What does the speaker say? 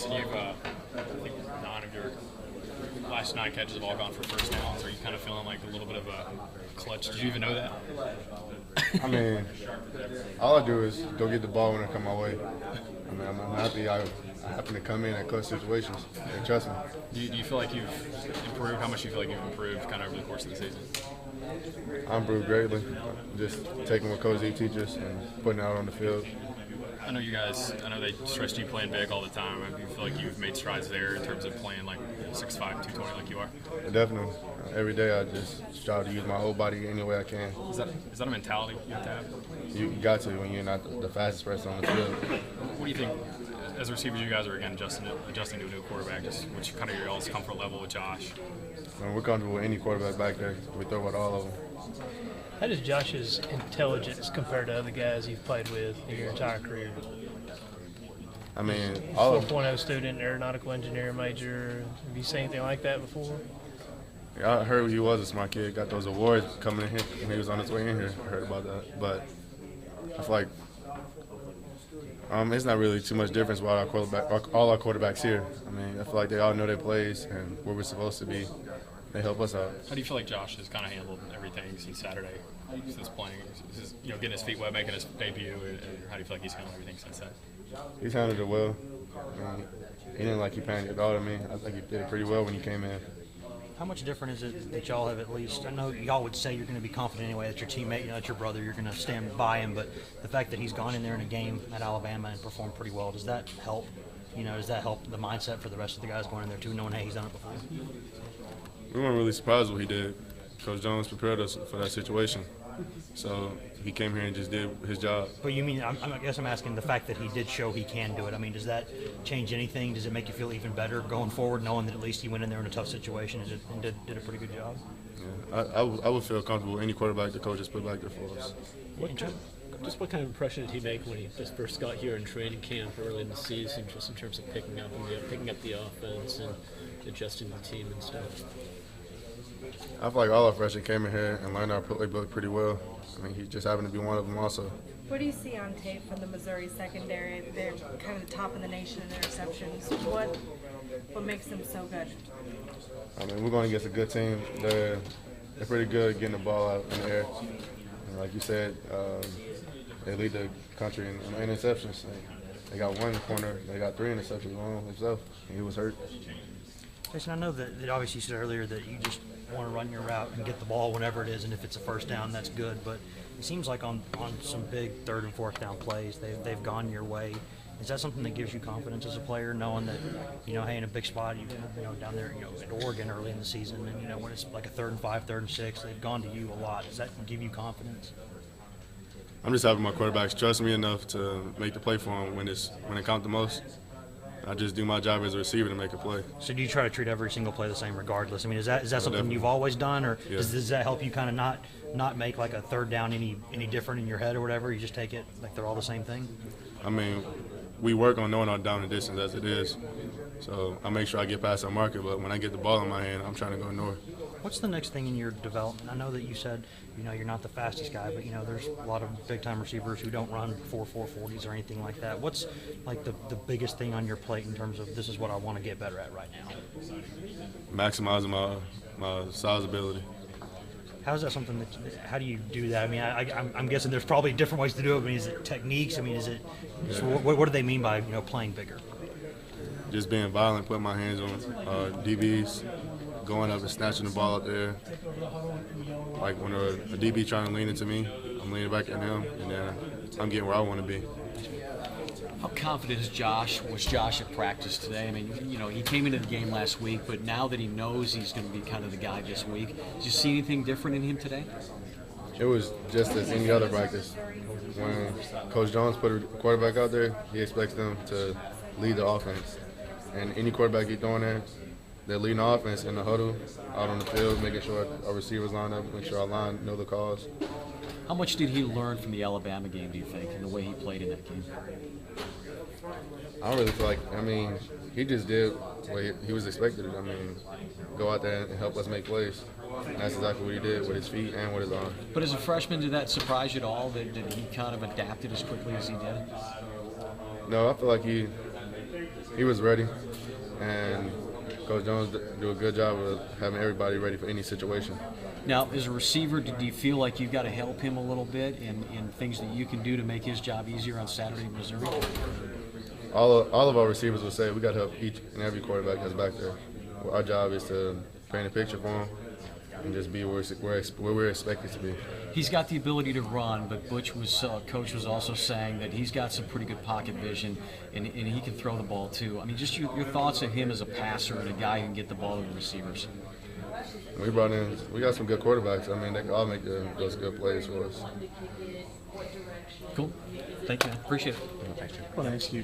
guys, you've I think 9 of your last 9 catches have all gone for first downs. Are you kind of feeling like a little bit of a clutch? Did you even know that? I mean, all I do is go get the ball when it come my way. I mean, I'm happy I happen to come in at clutch situations. And trust me. Do you feel like you've improved? How much do you feel like you've improved kind of over the course of the season? I improved greatly. Just taking what Coach Z teaches and putting it out on the field. I know they stressed you playing big all the time. Do you feel like you've made strides there in terms of playing like 6'5", 220 like you are? Definitely. Every day I just strive to use my whole body any way I can. Is that a mentality you have to have? You got to when you're not the fastest person on the field. What do you think, as receivers, you guys are again adjusting to a new quarterback, just what's kind of your all's comfort level with Josh? I mean, we're comfortable with any quarterback back there. We throw it all of them. How does Josh's intelligence compare to other guys you've played with in your entire career? I mean, all of 4.0 student, aeronautical engineer major. Have you seen anything like that before? Yeah, I heard he was a smart kid. Got those awards coming in here when he was on his way in here. I heard about that, but I feel like it's not really too much difference about all our quarterbacks here. I mean, I feel like they all know their plays and where we're supposed to be. They help us out. How do you feel like Josh has kind of handled everything since Saturday, since playing, getting his feet wet, making his debut, and how do you feel like he's handled everything since then? He's handled it well. I mean, he didn't like he panicked at all to me. I think he did it pretty well when he came in. How much different is it that y'all have at least? I know y'all would say you're going to be confident anyway that your teammate, that's your brother, you're going to stand by him. But the fact that he's gone in there in a game at Alabama and performed pretty well, does that help? Does that help the mindset for the rest of the guys going in there too, knowing hey, he's done it before? We weren't really surprised what he did. Coach Jones prepared us for that situation. So he came here and just did his job. But you mean, I guess I'm asking the fact that he did show he can do it. I mean, does that change anything? Does it make you feel even better going forward, knowing that at least he went in there in a tough situation and did a pretty good job? Yeah, I would feel comfortable with any quarterback the coach has put back there for us. What kind of impression did he make when he just first got here in training camp early in the season, just in terms of picking up the offense and adjusting the team and stuff? I feel like all our freshmen came in here and learned our playbook pretty well. I mean, he just happened to be one of them also. What do you see on tape from the Missouri secondary? They're kind of the top of the nation in interceptions. What makes them so good? I mean, we're going against a good team. They're pretty good at getting the ball out in the air. And like you said, they lead the country in interceptions. They got one corner. They got 3 interceptions on himself, and he was hurt. Jason, I know that obviously you said earlier that you just want to run your route and get the ball whenever it is, and if it's a first down, that's good. But it seems like on some big 3rd and 4th down plays, they've gone your way. Is that something that gives you confidence as a player, knowing that, hey, in a big spot, down there, at Oregon early in the season, and when it's like a 3rd and 5, 3rd and 6, they've gone to you a lot. Does that give you confidence? I'm just having my quarterbacks trust me enough to make the play for them when it counts the most. I just do my job as a receiver to make a play. So do you try to treat every single play the same regardless? I mean, is that something definitely. You've always done, or Yeah. does that help you kind of not make like a 3rd down any different in your head or whatever? You just take it like they're all the same thing? I mean, we work on knowing our down and distance as it is. So I make sure I get past our marker, but when I get the ball in my hand, I'm trying to go north. What's the next thing in your development? I know that you said, you're not the fastest guy, but, there's a lot of big-time receivers who don't run 4.40s or anything like that. What's, like, the biggest thing on your plate in terms of this is what I want to get better at right now? Maximizing my size ability. How is that something how do you do that? I mean, I'm guessing there's probably different ways to do it. I mean, is it techniques? I mean, is it – so what do they mean by, playing bigger? Just being violent, putting my hands on DBs, going up and snatching the ball up there. Like when a DB trying to lean into me, I'm leaning back at him, and then I'm getting where I want to be. How confident was Josh at practice today? I mean, he came into the game last week, but now that he knows he's going to be kind of the guy this week, did you see anything different in him today? It was just as any other practice. When Coach Jones put a quarterback out there, he expects them to lead the offense. And any quarterback he's throwing there, they're leading the offense in the huddle, out on the field, making sure our receivers line up, make sure our line know the calls. How much did he learn from the Alabama game, do you think, and the way he played in that game? I don't really feel like, he just did what he was expected to. Go out there and help us make plays. And that's exactly what he did with his feet and with his arm. But as a freshman, did that surprise you at all, that he kind of adapted as quickly as he did? No, I feel like he he was ready, and Coach Jones do a good job of having everybody ready for any situation. Now, as a receiver, do you feel like you've got to help him a little bit in things that you can do to make his job easier on Saturday in Missouri? All of our receivers will say we got to help each and every quarterback that's back there. Well, our job is to paint a picture for them and just be where we're expected to be. He's got the ability to run, but Coach was also saying that he's got some pretty good pocket vision, and he can throw the ball too. I mean, just your thoughts of him as a passer and a guy who can get the ball to the receivers. We got some good quarterbacks. I mean, they can all make those good plays for us. Cool. Thank you, man. Appreciate it. I want to ask you,